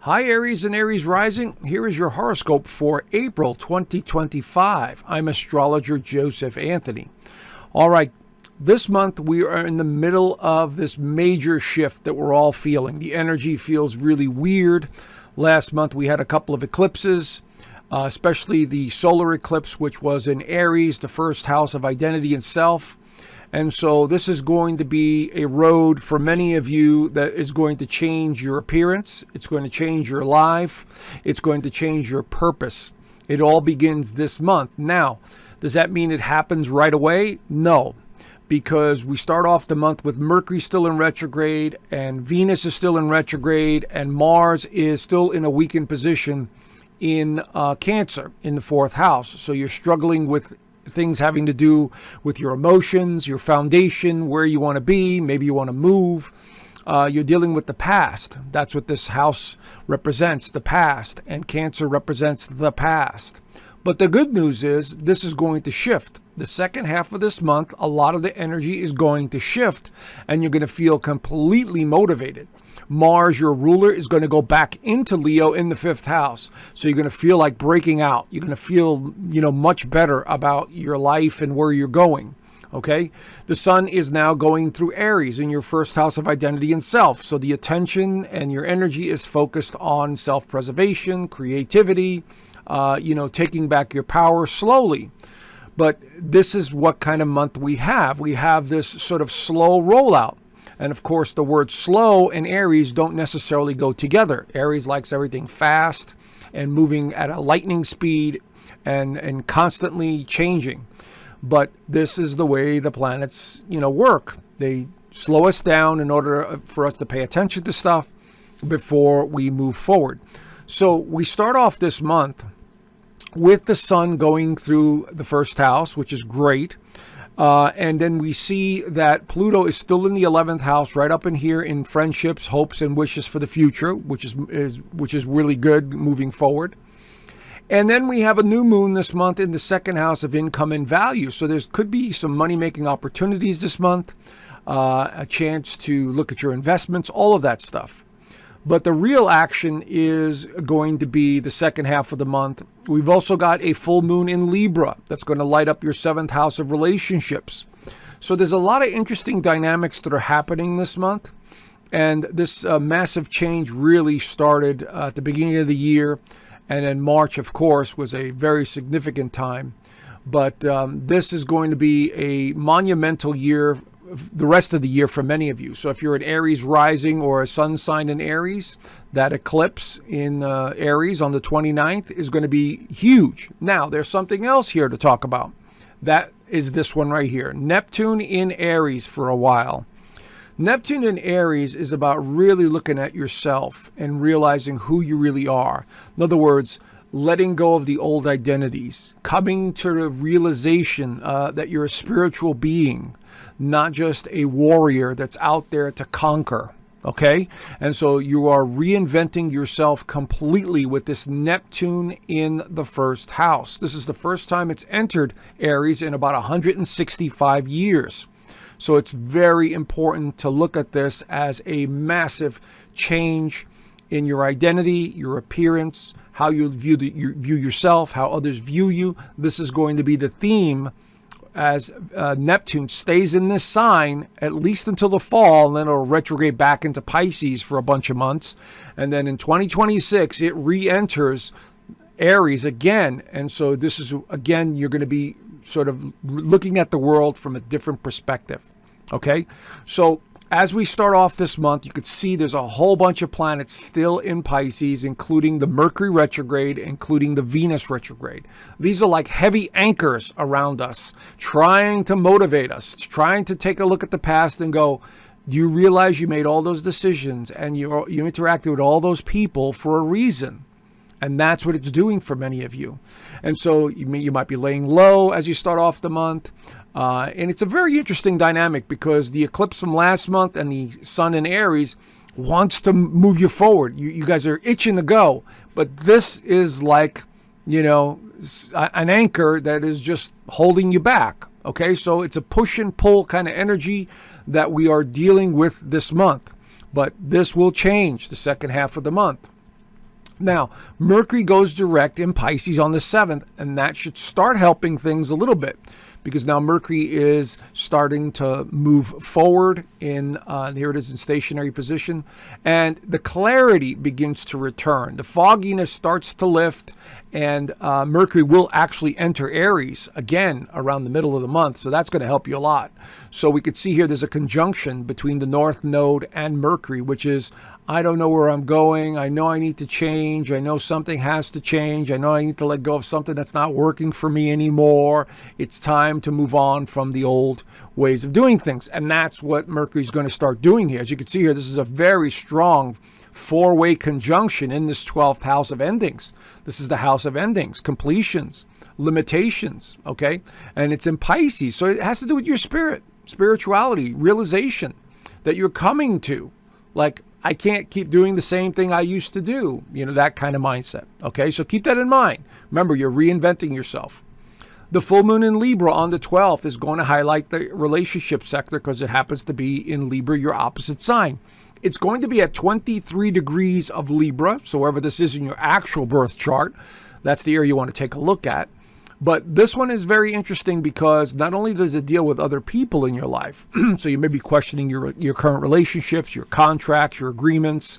Hi, Aries and Aries Rising. Here is your horoscope for April 2025. I'm Astrologer Joseph Anthony. All right, this month we are in the middle of this major shift that we're all feeling. The energy feels really weird. Last month we had a couple of eclipses, especially the solar eclipse, which was in Aries, the first house of identity and self. And so this is going to be a road for many of you that is going to change your appearance. It's going to change your life. It's going to change your purpose. It all begins this month. Now, does that mean it happens right away? No, because we start off the month with Mercury still in retrograde and Venus is still in retrograde and Mars is still in a weakened position in Cancer in the fourth house. So you're struggling with things having to do with your emotions, your foundation, where you want to be, maybe you want to move. You're dealing with the past. That's what this house represents, the past, and Cancer represents the past. But the good news is this is going to shift. The second half of this month, a lot of the energy is going to shift, and you're going to feel completely motivated. Mars, your ruler, is going to go back into Leo in the fifth house. So you're going to feel like breaking out. You're going to feel, much better about your life and where you're going. Okay. The sun is now going through Aries in your first house of identity and self. So the attention and your energy is focused on self-preservation, creativity, taking back your power slowly. But this is what kind of month we have. We have this sort of slow rollout. And of course, the word slow and Aries don't necessarily go together. Aries likes everything fast and moving at a lightning speed and constantly changing. But this is the way the planets, work. They slow us down in order for us to pay attention to stuff before we move forward. So we start off this month with the sun going through the first house, which is great. And then we see that Pluto is still in the 11th house, right up in here in friendships, hopes, and wishes for the future, which is really good moving forward. And then we have a new moon this month in the second house of income and value. So there could be some money-making opportunities this month, a chance to look at your investments, all of that stuff. But the real action is going to be the second half of the month. We've also got a full moon in Libra that's going to light up your seventh house of relationships. So there's a lot of interesting dynamics that are happening this month. And this massive change really started at the beginning of the year. And then March, of course, was a very significant time. But this is going to be a monumental year the rest of the year for many of you. So if you're an Aries rising or a sun sign in Aries, that eclipse in Aries on the 29th is going to be huge. Now, there's something else here to talk about. That is this one right here. Neptune in Aries for a while. Neptune in Aries is about really looking at yourself and realizing who you really are. In other words, letting go of the old identities, coming to the realization that you're a spiritual being, not just a warrior that's out there to conquer, okay? And so you are reinventing yourself completely with this Neptune in the first house. This is the first time it's entered Aries in about 165 years. So it's very important to look at this as a massive change in your identity, your appearance, how you view yourself, how others view you. This is going to be the theme as Neptune stays in this sign at least until the fall, and then it'll retrograde back into Pisces for a bunch of months. And then in 2026, it re-enters Aries again. And so this is, again, you're going to be sort of looking at the world from a different perspective. Okay? So as we start off this month, you could see there's a whole bunch of planets still in Pisces, including the Mercury retrograde, including the Venus retrograde. These are like heavy anchors around us, trying to motivate us, trying to take a look at the past and go, do you realize you made all those decisions and you interacted with all those people for a reason? And that's what it's doing for many of you. And so you might be laying low as you start off the month. And it's a very interesting dynamic because the eclipse from last month and the sun in Aries wants to move you forward. You guys are itching to go. But this is like, an anchor that is just holding you back. Okay, so it's a push and pull kind of energy that we are dealing with this month. But this will change the second half of the month. Now, Mercury goes direct in Pisces on the 7th, and that should start helping things a little bit because now Mercury is starting to move forward in, here it is in stationary position, and the clarity begins to return. The fogginess starts to lift, and Mercury will actually enter Aries again around the middle of the month, so that's going to help you a lot. So we could see here there's a conjunction between the North Node and Mercury, which is, I don't know where I'm going. I know I need to change. I know something has to change. I know I need to let go of something that's not working for me anymore. It's time to move on from the old ways of doing things. And that's what Mercury's going to start doing here. As you can see here, this is a very strong four-way conjunction in this 12th house of endings. This is the house of endings, completions, limitations, okay? And it's in Pisces. So it has to do with your spirit, spirituality, realization that you're coming to. Like, I can't keep doing the same thing I used to do. You know, that kind of mindset. Okay, so keep that in mind. Remember, you're reinventing yourself. The full moon in Libra on the 12th is going to highlight the relationship sector because it happens to be in Libra, your opposite sign. It's going to be at 23 degrees of Libra. So wherever this is in your actual birth chart, that's the area you want to take a look at. But this one is very interesting because not only does it deal with other people in your life, so you may be questioning your current relationships, your contracts, your agreements,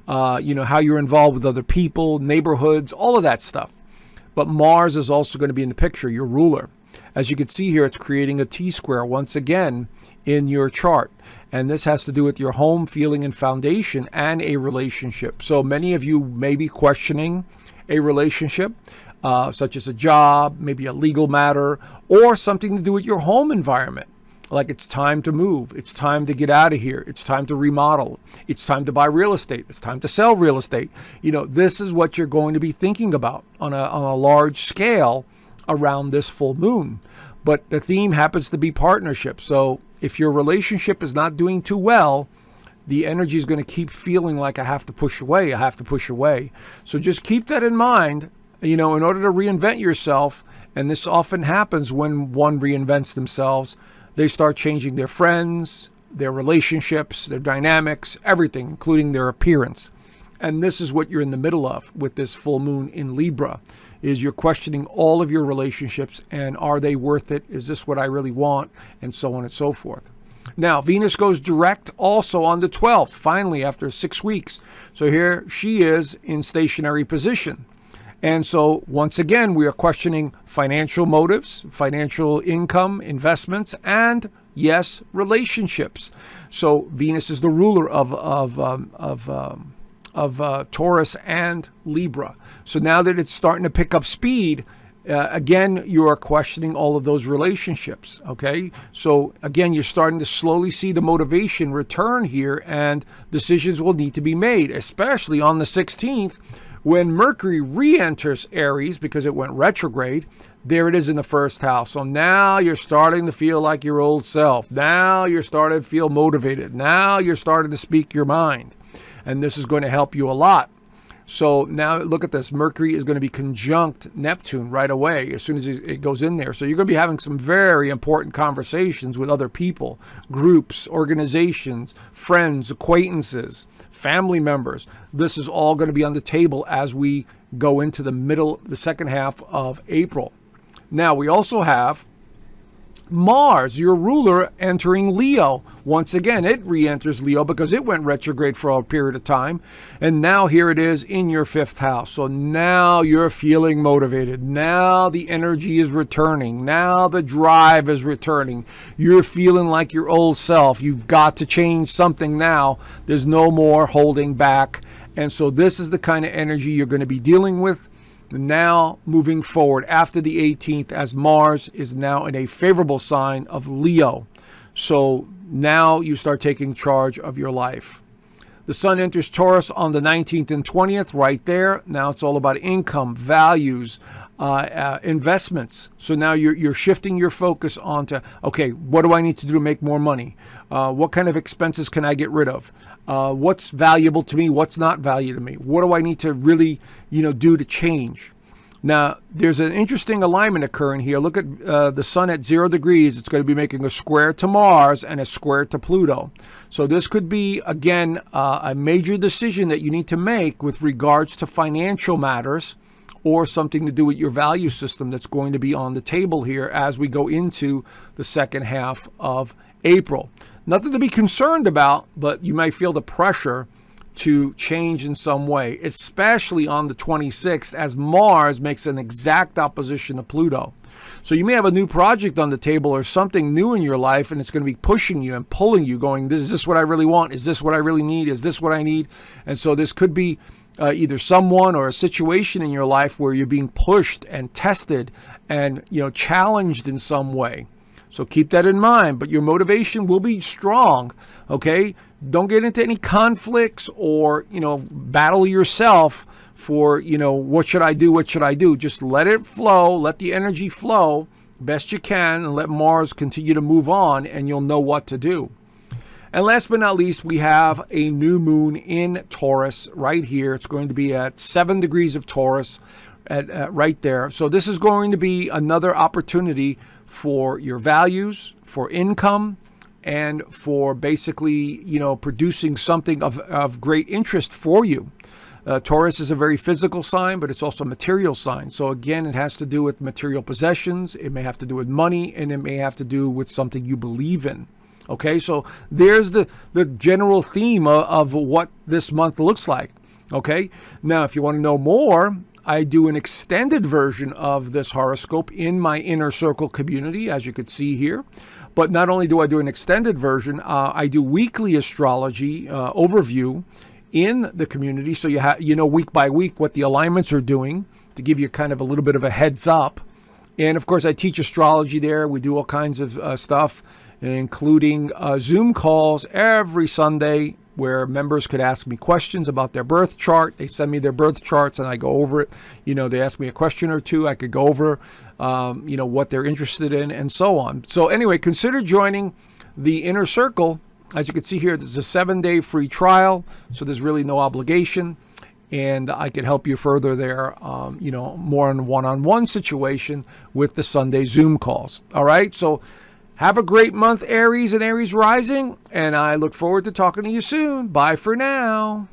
how you're involved with other people, neighborhoods, all of that stuff. But Mars is also going to be in the picture, your ruler. As you can see here, it's creating a T-square once again in your chart. And this has to do with your home, feeling, and foundation and a relationship. So many of you may be questioning a relationship. Such as a job, maybe a legal matter, or something to do with your home environment. Like it's time to move. It's time to get out of here. It's time to remodel. It's time to buy real estate. It's time to sell real estate. You know, this is what you're going to be thinking about on a large scale around this full moon. But the theme happens to be partnership. So if your relationship is not doing too well, the energy is going to keep feeling like I have to push away. I have to push away. So just keep that in mind. You know, in order to reinvent yourself, and this often happens when one reinvents themselves, they start changing their friends, their relationships, their dynamics, everything, including their appearance. And this is what you're in the middle of with this full moon in Libra, is you're questioning all of your relationships and are they worth it? Is this what I really want? And so on and so forth. Now, Venus goes direct also on the 12th, finally, after 6 weeks. So here she is in stationary position. And so once again, we are questioning financial motives, financial income, investments, and yes, relationships. So Venus is the ruler of Taurus and Libra. So now that it's starting to pick up speed, again, you are questioning all of those relationships. Okay. So again, you're starting to slowly see the motivation return here, and decisions will need to be made, especially on the 16th. When Mercury re-enters Aries because it went retrograde, there it is in the first house. So now you're starting to feel like your old self. Now you're starting to feel motivated. Now you're starting to speak your mind. And this is going to help you a lot. So now look at this. Mercury is going to be conjunct Neptune right away as soon as it goes in there. So you're going to be having some very important conversations with other people, groups, organizations, friends, acquaintances, family members. This is all going to be on the table as we go into the second half of April. Now we also have Mars, your ruler, entering Leo. Once again, it re-enters Leo because it went retrograde for a period of time. And now here it is in your 5th house. So now you're feeling motivated. Now the energy is returning. Now the drive is returning. You're feeling like your old self. You've got to change something now. There's no more holding back. And so this is the kind of energy you're going to be dealing with now moving forward after the 18th, as Mars is now in a favorable sign of Leo. So now you start taking charge of your life. The Sun enters Taurus on the 19th and 20th, right there. Now it's all about income, values, investments. So now you're shifting your focus onto, okay, what do I need to do to make more money? What kind of expenses can I get rid of? What's valuable to me? What's not valuable to me? What do I need to really, do to change? Now, there's an interesting alignment occurring here. Look at the sun at 0 degrees. It's going to be making a square to Mars and a square to Pluto. So this could be, again, a major decision that you need to make with regards to financial matters or something to do with your value system that's going to be on the table here as we go into the second half of April. Nothing to be concerned about, but you might feel the pressure to change in some way, especially on the 26th as Mars makes an exact opposition to Pluto. So you may have a new project on the table or something new in your life, and it's going to be pushing you and pulling you, going, is this what I really want? Is this what I really need? Is this what I need? And so this could be either someone or a situation in your life where you're being pushed and tested and challenged in some way. So keep that in mind, but your motivation will be strong, okay? Don't get into any conflicts or, battle yourself for, what should I do? What should I do? Just let it flow. Let the energy flow best you can and let Mars continue to move on, and you'll know what to do. And last but not least, we have a new moon in Taurus right here. It's going to be at 7 degrees of Taurus right there. So this is going to be another opportunity for your values, for income, and for basically, producing something of great interest for you. Taurus is a very physical sign, but it's also a material sign. So again, it has to do with material possessions. It may have to do with money, and it may have to do with something you believe in. Okay, so there's the general theme of what this month looks like. Okay, now if you want to know more, I do an extended version of this horoscope in my Inner Circle community, as you could see here. But not only do I do an extended version, I do weekly astrology overview in the community. So you know week by week what the alignments are doing to give you kind of a little bit of a heads up. And of course, I teach astrology there. We do all kinds of stuff, including Zoom calls every Sunday where members could ask me questions about their birth chart. They send me their birth charts and I go over it. They ask me a question or two. I could go over, what they're interested in and so on. So anyway, consider joining the Inner Circle. As you can see here, there's a 7-day free trial. So there's really no obligation. And I can help you further there, more in a one-on-one situation with the Sunday Zoom calls. All right. So have a great month, Aries and Aries rising, and I look forward to talking to you soon. Bye for now.